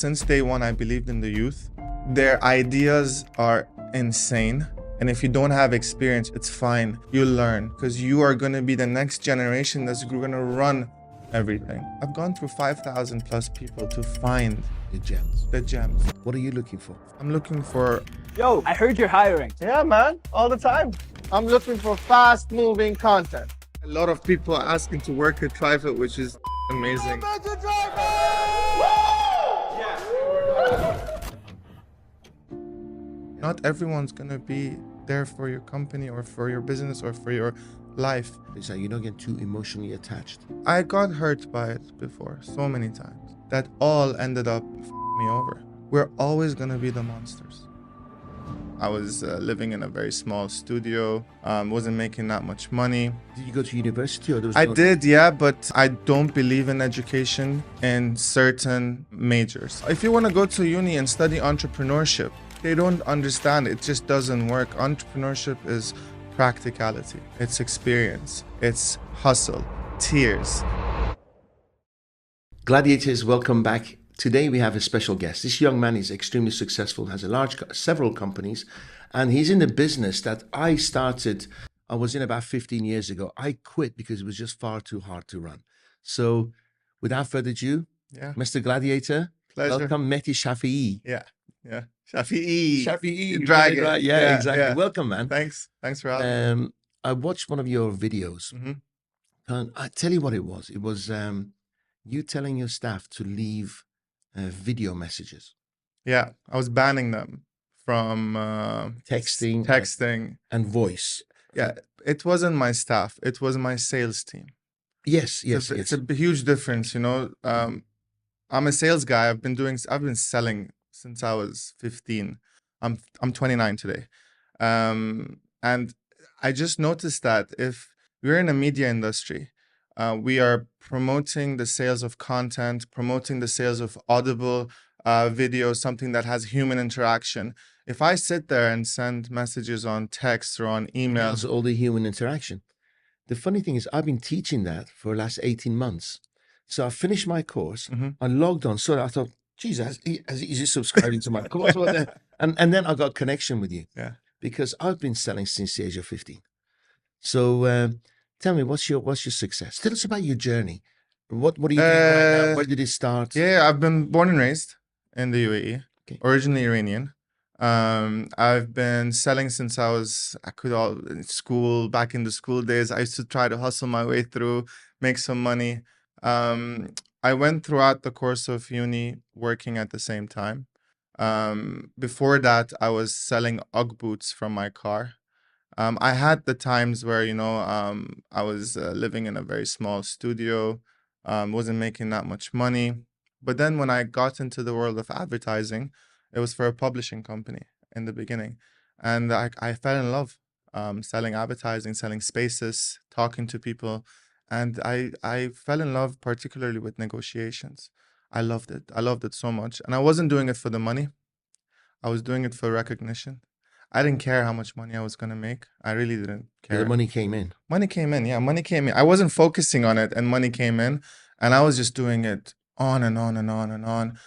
Since day one, I believed in the youth. Their ideas are insane. And if you don't have experience, it's fine. You'll learn because you are going to be the next generation that's going to run everything. I've gone through 5,000 plus people to find The gems. the gems. What are you looking for? I'm looking for Yo, I heard you're hiring. Yeah, man, all the time. I'm looking for fast-moving content. a lot of people asking to work at Trifid, which is amazing. Not everyone's going to be there for your company or for your business or for your life. So you don't get too emotionally attached. I got hurt by it before so many times. That all ended up me over. We're always going to be the monsters. I was living in a very small studio, wasn't making that much money. Did you go to university or there was I no- did, yeah, but I don't believe in education in certain majors. If you want to go to uni and study entrepreneurship, they don't understand. It just doesn't work. Entrepreneurship is practicality. It's experience. It's hustle, tears. Gladiators, welcome back. Today we have a special guest. This young man is extremely successful, has several companies, and he's in a business that I started. I was in about 15 years ago. I quit because it was just far too hard to run. So, without further ado, Yeah, Mr. Gladiator, pleasure. welcome, Mehdi Shafi'i. Yeah. Shafi'i. Shafi'i, Dragon. right? Yeah, exactly. yeah. Welcome, man. Thanks for having me. I watched one of your videos, Mhm. and I tell you what it was. It was you telling your staff to leave video messages, Yeah, I was banning them from texting. and voice. Yeah, it wasn't my staff. It was my sales team. Yes, yes, It's yes. a huge difference, you know. I'm a sales guy. I've been selling since I was 15. I'm 29 today. And I just noticed that if we're in a media industry, we are promoting the sales of content, promoting the sales of audible video, something that has human interaction. If I sit there and send messages on text or on email, That's all the human interaction. The funny thing is, I've been teaching that for the last 18 months. So I finished my course. Mhm. I logged on. So I thought, geez, is he subscribing to my course? And then I got connection with you. Yeah. Because I've been selling since the age of 15. So tell me, what's your success? Tell us about your journey. What are you doing right now? Where did it start? Yeah, I've been born and raised in the UAE, Okay. originally Iranian. I've been selling since in school, back in the school days. I used to try to hustle my way through, make some money. I went throughout the course of uni working at the same time. Before that, I was selling UGG boots from my car. I had the times where, I was living in a very small studio, wasn't making that much money. But then when I got into the world of advertising, it was for a publishing company in the beginning. And I fell in love selling advertising, selling spaces, talking to people. And I fell in love particularly with negotiations. I loved it. I loved it so much. And I wasn't doing it for the money. I was doing it for recognition. I didn't care how much money I was going to make. I really didn't care. The money came in. Money came in. Yeah, money came in. I wasn't focusing on it and money came in. And I was just doing it on and on and on and on.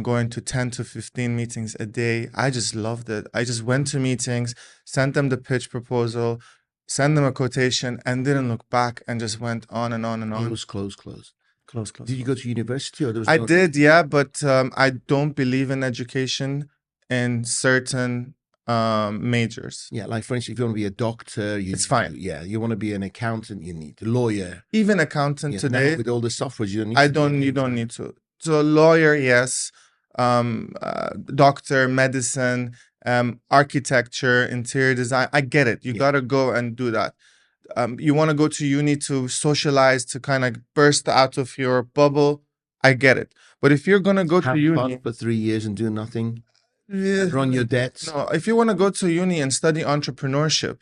Going to 10 to 15 meetings a day. I just loved it. I just went to meetings, sent them the pitch proposal, sent them a quotation, and didn't look back and just went on and on and on. Close. Close. Did you go to university or there was I no- did, yeah, but I don't believe in education in certain majors. Yeah, like for instance, if you want to be a doctor, It's fine. Yeah, you want to be an accountant, you need a lawyer. Even accountant Yeah, today, now with all the softwares, you don't need. you don't need to. So lawyer, yes. Doctor, medicine, architecture, interior design. I get it. You Yeah. gotta go and do that. You want to go to uni to socialize, to kind of burst out of your bubble. I get it. But if you're gonna go Have to uni, fun for 3 years and do nothing, yeah, run your debts. no, if you want to go to uni and study entrepreneurship,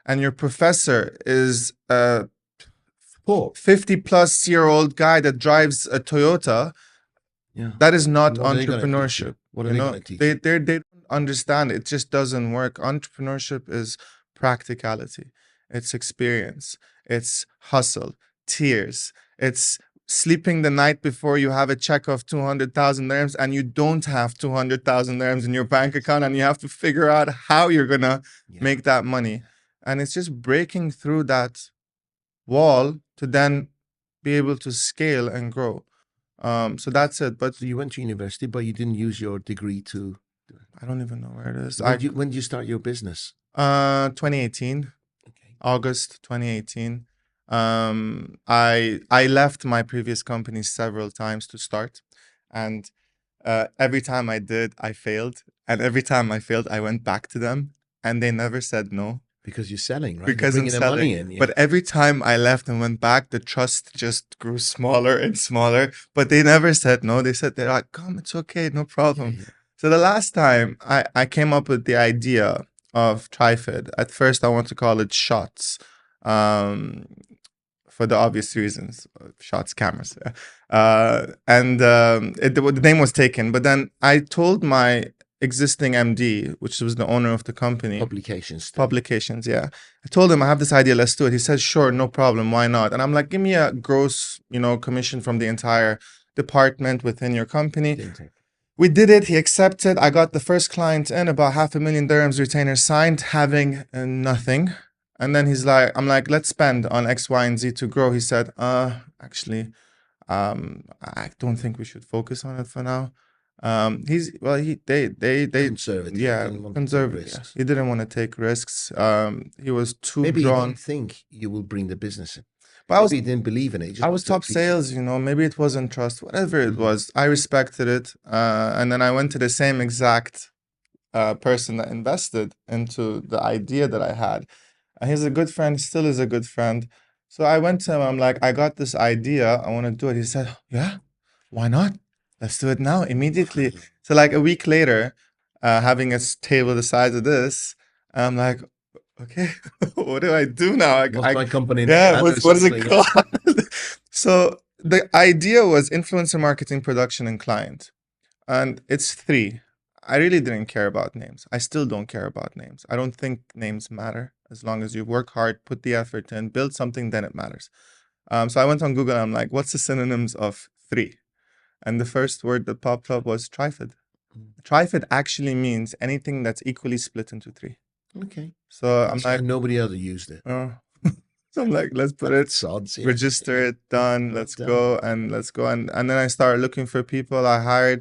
and your professor is a 50-plus-year-old guy that drives a Toyota, Yeah. that is not What are they gonna teach you? entrepreneurship. What are You they know, going to teach? they don't understand. It just doesn't work. Entrepreneurship is practicality. It's experience. It's hustle, tears. It's sleeping the night before you have a check of 200,000 dirhams and you don't have 200,000 dirhams in your bank account and you have to figure out how you're going to Yeah. make that money. And it's just breaking through that wall to then be able to scale and grow. So that's it. But So you went to university, but you didn't use your degree to. I don't even know where it is. When did you start your business? 2018, Okay. August 2018. I left my previous company several times to start, and every time I did, I failed, and every time I failed, I went back to them, and they never said no. Because you're selling, right? Because you're I'm bringing the money selling. in. Yeah. But every time I left and went back, the trust just grew smaller and smaller. But they never said no. They said, they're like, come, it's okay, no problem. Yeah. So the last time I came up with the idea of TriFid, at first I want to call it Shots, for the obvious reasons, Shots cameras. The name was taken. But then I told my existing MD, which was the owner of the company, Publications, yeah. I told him I have this idea, let's do it. He said, sure, no problem, why not? And I'm like, give me a gross, commission from the entire department within your company. We did it. He accepted. I got the first client in, about 500,000 dirhams retainer signed, having nothing. And then I'm like, let's spend on X, Y, and Z to grow. He said, actually, I don't think we should focus on it for now. They Conservative. yeah, Didn't want to take conservative. Yeah. risks. He didn't want to take risks. He was too Maybe you drawn. didn't think you will bring the business in. But Maybe he didn't believe in it. He just I was wanted to top teach you. sales, maybe it wasn't trust, whatever it was. I respected it. And then I went to the same exact person that invested into the idea that I had. He's a good friend, still is a good friend. So I went to him, I'm like, I got this idea, I want to do it. He said, yeah, why not? Let's do it now, immediately. So like a week later, having a table the size of this, I'm like, okay, what do I do now? What's my company name? Yeah, I'll do what is it something. called? So the idea was influencer marketing, production, and client. And it's 3. I really didn't care about names. I still don't care about names. I don't think names matter. As long as you work hard, put the effort in, build something, then it matters. So I went on Google and I'm like, what's the synonyms of 3? And the first word that popped up was TriFid. TriFid actually means anything that's equally split into 3. Okay. So I'm like, And nobody else used it. so I'm like, let's put it, Sods, yeah. register it, done, Well let's done. go. And then I started looking for people. I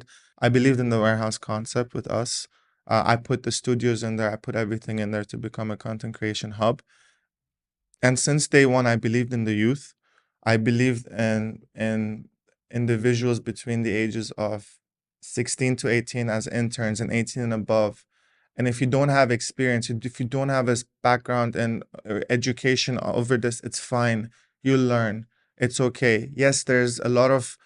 believed in the warehouse concept with us. I put the studios in there. I put everything in there to become a content creation hub. And since day one, I believed in the youth. I believed in individuals between the ages of 16 to 18 as interns and 18 and above. And if you don't have experience, if you don't have a background and education over this, it's fine. You'll learn. It's okay. Yes, there's a lot of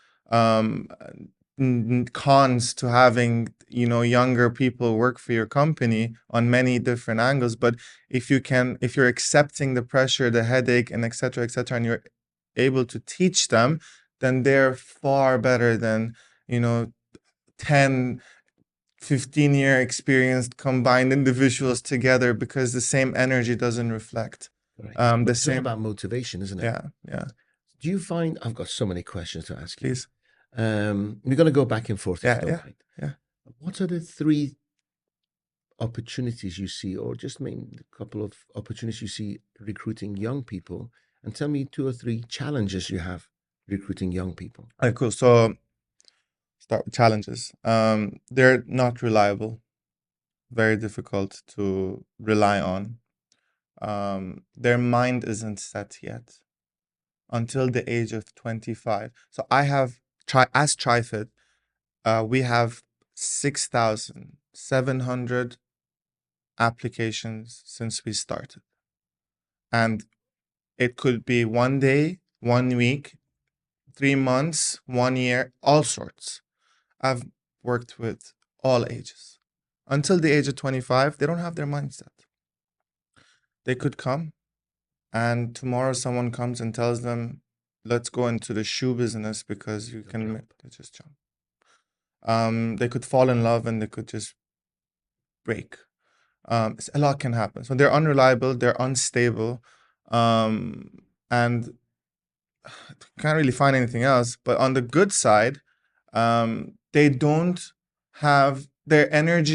cons to having younger people work for your company on many different angles. But if you're accepting the pressure, the headache, and etc., and you're able to teach them, then they're far better than 10 15-year experienced combined individuals together, because the same energy doesn't reflect. Right. The It's all same. about motivation, isn't it? Yeah. Do you find I've got so many questions to ask you? Please. We're going to go back and forth. if you don't mind. Yeah. What are the 3 opportunities you see, or just maybe a couple of opportunities you see recruiting young people? And tell me 2 or 3 challenges you have recruiting young people. All right, cool. So start with challenges. They're not reliable, very difficult to rely on. Their mind isn't set yet until the age of 25. So I have as TriFid, we have 6,700 applications since we started. And it could be 1 day, 1 week, 3 months, 1 year, all sorts. I've worked with all ages. Until the age of 25, they don't have their mindset. They could come, and tomorrow someone comes and tells them, let's go into the shoe business because you can they just jump. They could fall in love and they could just break. A lot can happen. So they're unreliable, they're unstable, and can't really find anything else. But on the good side, they don't have their energy